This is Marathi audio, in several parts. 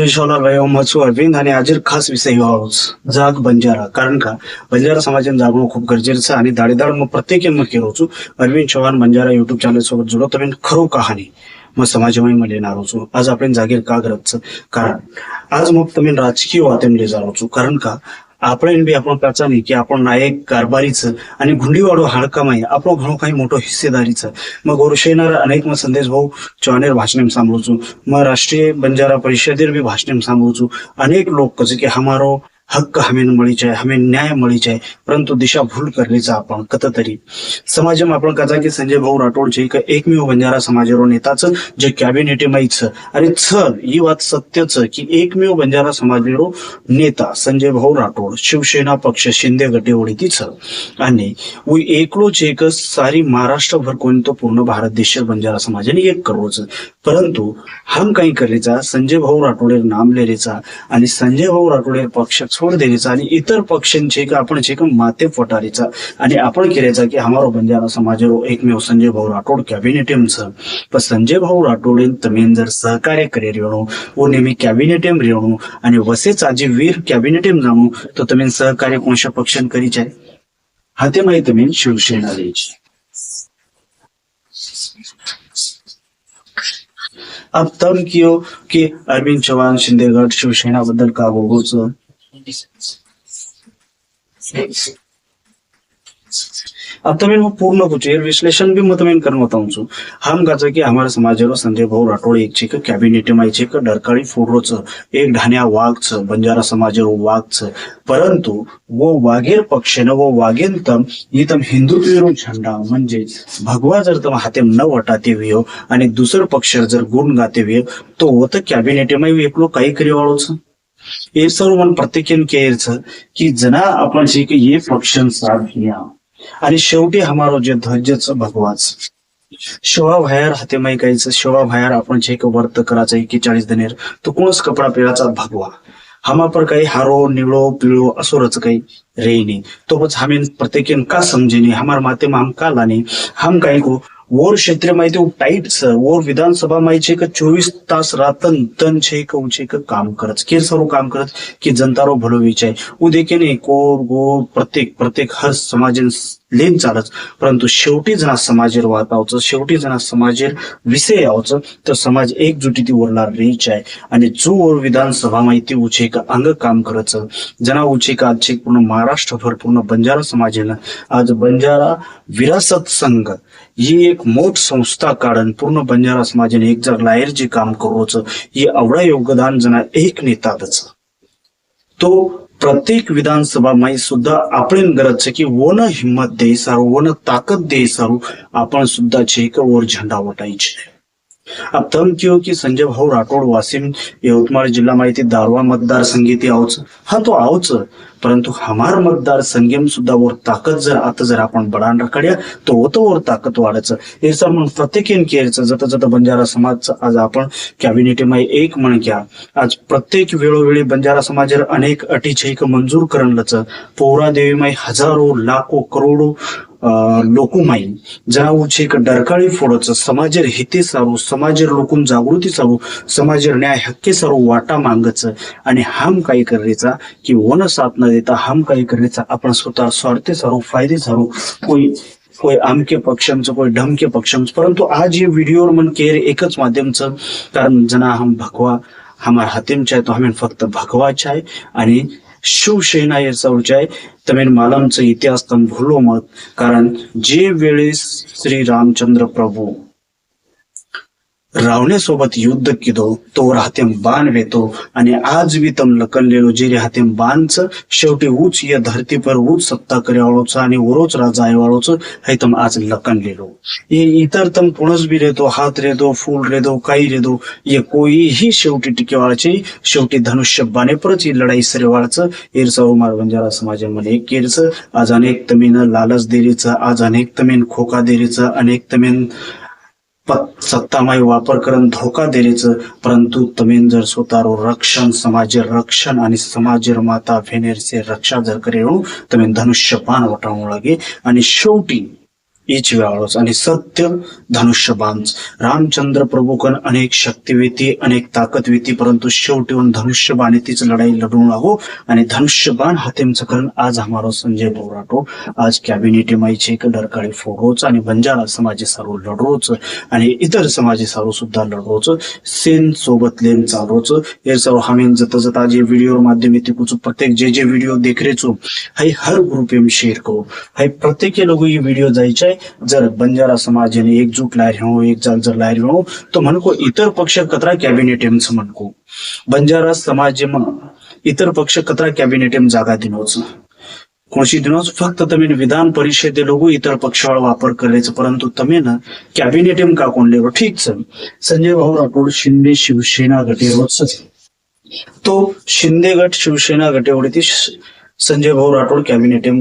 देशाला वयोमत्सव अरविंद आणि आजर खास विषय जाग बंजारा कारण का बंजारा समाजाने जागणं खूप गरजेचं आणि दाडेदाड मग प्रत्येक मग केलो अरविंद चव्हाण बंजारा युट्यूब चॅनल सोबत जुळत खरो कहाणी मग समाजमय मला येणार होतो आज आपण जागीर का गरजचं कारण आज मग तुम्ही राजकीय वातेमले जाणवचो कारण का आपण बी आपण त्याचा नाही की आपण नायक कारभारीचं आणि गुंडीवाडो हाडकामाई आपण घणो काही मोठं हिस्सेदारीचं मग गोरशेनार अनेक मग संदेश भाऊ चव्हाणेर भाषण सांभळूचू मग राष्ट्रीय बंजारा परिषदेर भी भाषण सांभळूचू अनेक लोक कसे की हमारो हक्क हमें मળી જાય हमें न्याय મળી જાય परंतु दिशा भूल करलीचा आपण कततरी समाजम आपण कथा की संजय भाऊ राठोड जे एकमेव बंजारा समाजारो नेताचं जे कॅबिनेटमाईचं अरे चल ही बात सत्यच की एकमेव बंजारा समाजारो नेता संजय भाऊ राठोड शिवसेना पक्ष शिंदे गटेवडीतीच आणि वो एकलोच एक सारी महाराष्ट्रभर कोणतो पूर्ण भारत देश बंजारा समाजाने एक करोच परंतु हम काही करेचा संजय भाऊ राठोडेर नाम लेरेचा आणि संजय भाऊ राठोडेर पक्ष छोड द्यायचा आणि इतर पक्षांचे का आपण जे का माते फटारीचा आणि आपण केल्याचा की हमारो बंजारा समाजारो एकमेव संजय भाऊ राठोड कॅबिनेटमचं पण संजय भाऊ राठोडे तमेन जर सहकार्य करे रेणू व नेहमी कॅबिनेटम रेणू आणि वसेच आजी वीर कॅबिनेटम जाणू तो तमेन सहकार्य कोणत्या पक्षान करीच आहे हा ते माहिती तमेन शिवसेना द्यायची अब तम कियो की अरविंद चव्हाण शिंदेगड शिवसेना बद्दल का बोलूचं अब तमें वो पूर्ण पूछे विश्लेषण भी मैं तमें करना बताऊं हम गाचा कि हमारे समाज संजय भाऊ राठोड एक छे कॅबिनेट में छे डरकाळी फोडरोच एक ढाण्या वाघच बंजारा समाज वाघच परंतु वो वाघेर पक्षेनं वो वाघेन तम इतम हिंदुत्व झंडा म्हणजे भगवा जर तम हाते न वटाते वियो आणि दुसर पक्ष जर गुण गाते वियो तो होत कॅबिनेट में एकलो काही करीवाळोच हे सर्व मन प्रत्येकन केयरचं की जना आपण जे की ये पक्षन साथ घ्या आणि शेवटी हमारो जे ध्वजच भगवाच शोभा बाहेर हातेमाई काहीच शोभा बाहेर आपण जे वर्त करायचं 41 दिनेर तो कोणच कपडा पिळाचा भगवा हमा पर काही हारो निळो पिळो असोरच काही रेनी तो बस हमें प्रत्येकन का समजेनी हमार माते में हम का लानी हम काही को वोर क्षेत्र माहिती टाइट वोर विधानसभा माहिती का 24 तास रातन तन छे का उचे का काम करत केर सर्व काम करत की जनतारो भलो विचाय उ देखे ने कोर गो प्रत्येक हर समाजन लेन चालच परंतु शेवटी जना समाजेर वातावचं शेवटी जना समाजेर विषय यावचं तर समाज एकजुटीती वरणार रीच आहे आणि जो वर विधानसभा माहिती उचे का अंग काम करायचं जना उचे का आजचे पूर्ण महाराष्ट्रभर पूर्ण बंजारा समाजेनं आज बंजारा विरासत संघ ही एक मोठ संस्था काढून पूर्ण बंजारा समाजाने एक जर लायर जे काम करूच हे आवडा योगदान जना एक नेताच तो प्रत्येक विधानसभा माई सुद्धा आपण गरज छे की वन हिम्मत दे सारू वन ताकद दे सारू आपण सुद्धा छे का वर झंडा वटायचे अब तम क्यों कि संजय भाऊ राठोड वासिम यवतमाळ जिल्हा माहिती दारवा मतदार संघेती आवच हा तो आवच परंतु हमार मतदार संघेम सुद्धा वर ताकद जर आता जर आपण बडान रखड्या तो होतो वर ताकद वाढायचं हे सर मग प्रत्येकीन केरचं जत बंजारा समाज आज आपण कॅबिनेट मध्ये एक म्हण घ्या आज प्रत्येक वेळोवेळी बंजारा समाजावर अनेक अटी छेक मंजूर करणलच पोरा देवी माई हजारो लाखो करोडो लोकुमाई जना उचे डरकाळी फोडच समाजेर हिते सारू समाजेर लोकून जागृती सारू समाजेर न्याय हक्के सारू वाटा मागच आणि हम काही करायचा की वन साथ न देता हम काही करायचा आपण स्वतः स्वार्थे सारू फायदे सारू कोई आमके पक्षांचं कोई ढमके पक्षांचं परंतु आज ये वीडियो मन केर एकच माध्यमचं कारण जना हम भगवा हमार हातेम चाहे तो हमें फक्त भगवा चाहे आणि शिवसेना याचा उचाय तमेन मालमचा इतिहास तम भूलो मत कारण जे वेळेस श्री रामचंद्र प्रभू रावण्यासोबत युद्ध किदो तो हातेम बाण वेतो आणि आज भी तम लकनलेलो जे हातेम बाणच शेवटी ऊच या धरती पर ऊच सत्ता कर्यावाळोच आणि ओरोच राजा आयवाळोच हे तम आज लकनलेलो ये इतर तम कोणच भी रेतो हात रेतो फूल रेतो काही रेतो ये कोई ही शेवटी टिकेवाळचे शेवटी धनुष्य बाणे परच ही लढाई सरेवाळचं एरसाव मार बंजारा समाजामध्ये एक केरचं आज अनेक तमेन लालच देरीचं आज अनेक तमेन खोका देरीचं अनेक तमेन सत्तामाई वापर करून धोका देण्याचं परंतु तमेन जर स्वतःरो रक्षण समाजेर रक्षण आणि समाजेर माता भेनेरचे रक्षा जर करे तमेन धनुष्य बाण वटावू लागे आणि शेवटी हीच वेळच आणि सत्य धनुष्यबाण रामचंद्र प्रभूकन अनेक शक्तिवेती अनेक ताकदवेती परंतु शेवटी धनुष्यबाण तीच लढाई लढून लागो आणि धनुष्यबाण हातेमचं करण आज हमारो संजय भाऊ राठोड आज कॅबिनेट माईचे डरकाळी फोडोच आणि बंजारा समाजे सारो लढरोच आणि इतर समाजे सारो सुद्धा लढरोच सेन सोबत लेन चालरोच हे सर्व हमें जत जत आज वीडियो माध्यमेती कुछ प्रत्येक जे वीडियो देख रहे छो हाई हर ग्रुप में शेयर करो हाई प्रत्येक लोग ये वीडियो जायचे जर बंजारा समाज ने एकजूट लायर हो एक जाग जर लायर हो तो मनको इतर पक्ष कतरा कॅबिनेट एमच मनको बंजारा समाज इतर पक्ष कतरा कॅबिनेट एम जागा दिनोच कोणशी दिनोच फक्त तमें विधान परिषदे लोग इतर पक्षवाळ वापर करायचं परंतु तमें ना कॅबिनेट एम का कोण लेरो ठीक छ संजय भाऊ राठोड शिंदे शिवसेना गटेरोच तो शिंदे गट शिवसेना गटेवरती संजय भाऊ राठोड कॅबिनेट एम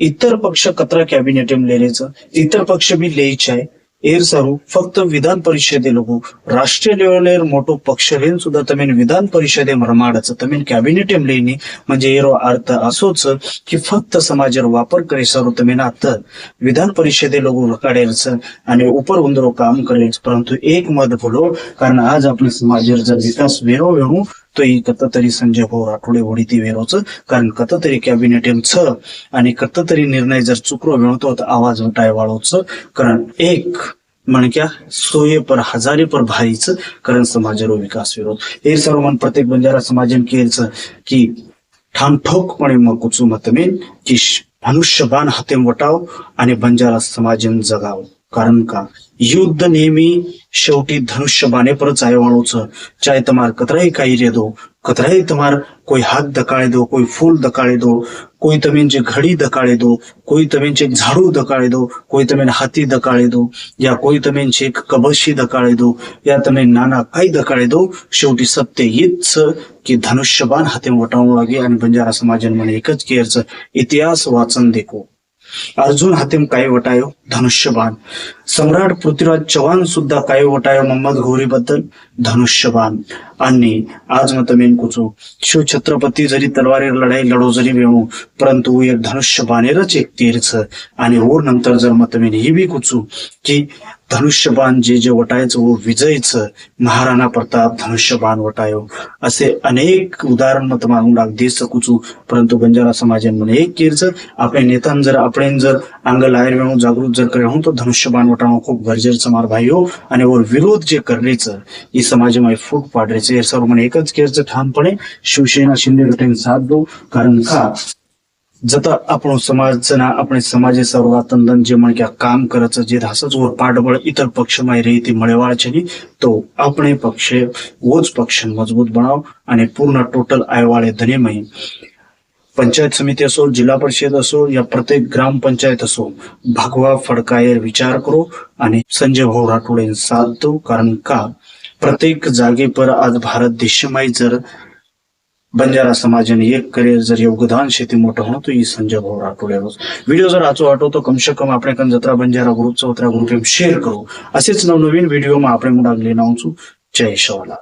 इतर पक्ष कतरा कॅबिनेट एम लेलेच इतर पक्ष भी लेयचे आहे एर सारू फक्त विधान परिषदे लोक राष्ट्रीय लेवलेर मोठो पक्ष लेन सुद्धा तमेन विधान परिषदे रमाडच तमेन कॅबिनेट एम लेनी म्हणजे एरो अर्थ असोच की फक्त समाजर वापर करे सारू तमेन आता विधान परिषदे लोक रकाडेच आणि ऊपर उंदरो काम करेल परंतु एक मत बोलो कारण आज आपले समाजर जर विकास वेरो वेणू तो ही कत तरी संजय भाऊ राठोडे होडी वेरोच कारण कत तरी कॅबिनेट एम छ आणि कत तरी निर्णय जर चुकरो वेणतो तर आवाज उठाय वाळोच कारण एक म्हणक्या सोये पर हजारे पर भारीच कारण समाजरो विकास विरोध हे सर्व मन प्रत्येक बंजारा समाजन केलच की ठामठोकपणे मकुचू मतमेन की धनुष्यबाण हातेम वटाव आणि बंजारा समाजन जगाव कारण का युद्ध नेहमी शेवटी धनुष्यबाणे परच आयवाळूच चाहे तुम्हार कतराई काही रे दो कतराई तुम्हार कोई हाथ दकाळे दो कोई फूल दकाळे दो कोई तमेंचे घड़ी दकाळे दो कोई तमेंचे झाड़ू दकाळे दो कोई तमें हाथी दकाळे दो या कोई तमेंचे कबशी दकाळे दो या तमें नाना काही दकाळे दो शेवटी सत्य हीच की धनुष्यबाण हाते वटावू लागे आणि बंजारा समाजन म्हणे एकच केरच इतिहास वाचन देखो अर्जुन हातेम काय वटायो धनुष्यबाण सम्राट पृथ्वीराज चव्हाण सुद्धा काय वटायो मोहम्मद घोरी बद्दल धनुष्यबाण आणि आज मतमेन कुचो शिव छत्रपती जरी तलवारीर लढाई लढो जरी वेणू परंतु एक धनुष्यबाणेरच एक तीरच आणि ओर नंतर जर मतमेन ही बी कुचू की धनुष्यबाण जे वटायचं वो विजयचं महाराणा प्रताप धनुष्यबाण वटायो असे अनेक उदाहरण मत मागून लाग दे सकूचू परंतु बंजारा समाजन म्हणे एक केरच आपल्या नेतान जर आपण जर अंग लायर वेणू जागृत जर करे तो धनुष्यबाण वटाणो खूप गरजेचं मार भाईयो आणि वर विरोध जे करण्याचं ही समाजमाय फूट पाडायचं हे सर्व म्हणे एकच केरचं ठामपणे शिवसेना शिंदे गटाने साथ दो कारण का जता आपण समाजना આપણે સમાજે સર્વાતંદન જે મણ કે કામ કરે છે જે હસજ ઓર પાડબળ इतर પક્ષમાં રહી તી મળેવાળ છે ની તો આપણે પક્ષે વોજ પક્ષ મજબૂત બનાવ અને પૂર્ણ ટોટલ આયવાળે ધનેમય पंचायत समिती असो जिल्हा परिषद असो या प्रत्येक ग्राम पंचायत असो भगवा फडकायर विचार करो आणि संजय भाऊ राठोडे साथ दो कारण का प्रत्येक जागे पर आज भारत देशमाई जर बंजारा समाजने एक करे जर योगदान शेती मोठं होणं तो ही संजय भाऊ राठोड व्हिडिओ जर आचो वाटो तो कम से कम आपण कन जत्रा बंजारा ग्रुपचा उतरा ग्रुप शेअर करू असेच नवनवीन व्हिडिओ માં આપણે મુડાગલે નાઉં છું જય શિવાલાલ